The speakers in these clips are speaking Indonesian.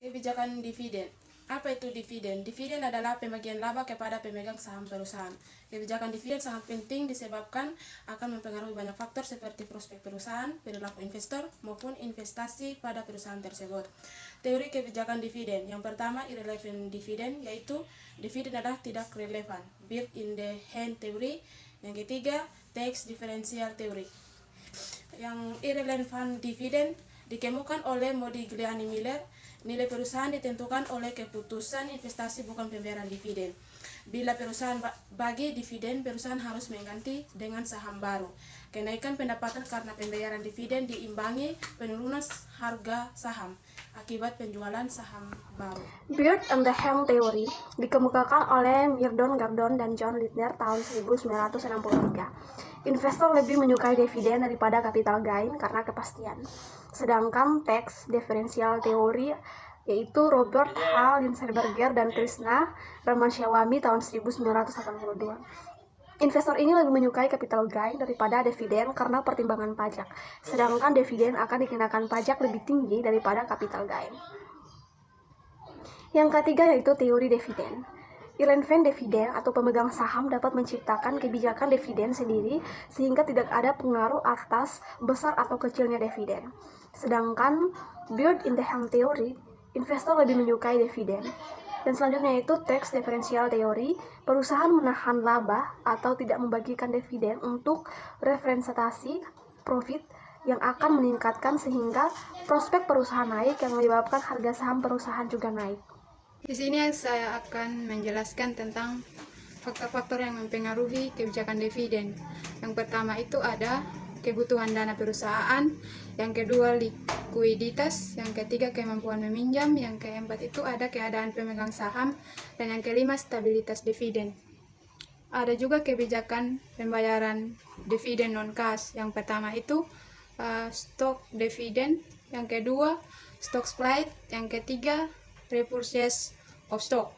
Kebijakan dividen. Apa itu dividen? Dividen adalah pembagian laba kepada pemegang saham perusahaan. Kebijakan dividen sangat penting disebabkan akan mempengaruhi banyak faktor seperti prospek perusahaan, perilaku investor, maupun investasi pada perusahaan tersebut. Teori kebijakan dividen. Yang pertama, irrelevant dividend, yaitu dividen adalah tidak relevan, built in the hand theory. Yang ketiga, tax differential theory. Yang irrelevant dividend dikemukakan oleh Modigliani Miller. Nilai perusahaan ditentukan oleh keputusan investasi, bukan pembayaran dividen. Bila perusahaan bagi dividen, perusahaan harus mengganti dengan saham baru. Kenaikan pendapatan karena pembayaran dividen diimbangi penurunan harga saham akibat penjualan saham baru. Bird and the Ham Theory dikemukakan oleh Myrdon Gordon dan John Lindner tahun 1963. Investor lebih menyukai dividen daripada capital gain karena kepastian. Sedangkan tax differential theory yaitu Robert H. Linsberger dan Krishna Ramaswamy tahun 1982. Investor ini lebih menyukai capital gain daripada dividen karena pertimbangan pajak. Sedangkan dividen akan dikenakan pajak lebih tinggi daripada capital gain. Yang ketiga yaitu teori dividen. Irrelevant dividen atau pemegang saham dapat menciptakan kebijakan dividen sendiri sehingga tidak ada pengaruh atas besar atau kecilnya dividen. Sedangkan Bird in the Ham Theory, investor lebih menyukai dividen. Dan selanjutnya itu tax differential theory, perusahaan menahan laba atau tidak membagikan dividen untuk representasi profit yang akan meningkatkan sehingga prospek perusahaan naik yang menyebabkan harga saham perusahaan juga naik. Di sini saya akan menjelaskan tentang faktor-faktor yang mempengaruhi kebijakan dividen. Yang pertama itu ada kebutuhan dana perusahaan, yang kedua likuiditas, yang ketiga kemampuan meminjam, yang keempat itu ada keadaan pemegang saham, dan yang kelima stabilitas dividen. Ada juga kebijakan pembayaran dividen non-cash. Yang pertama itu stock dividen, yang kedua stock split, yang ketiga repurchase of stock.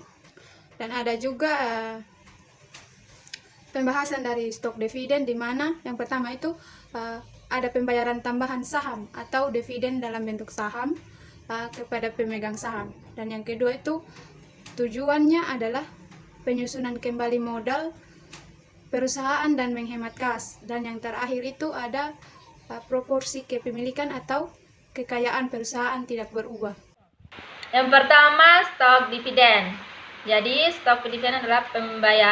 Dan ada juga pembahasan dari stock dividen, di mana yang pertama itu ada pembayaran tambahan saham atau dividen dalam bentuk saham kepada pemegang saham. Dan yang kedua itu tujuannya adalah penyusunan kembali modal perusahaan dan menghemat kas. Dan yang terakhir itu ada proporsi kepemilikan atau kekayaan perusahaan tidak berubah. Yang pertama, stok dividen. Jadi, stok dividen adalah pembayaran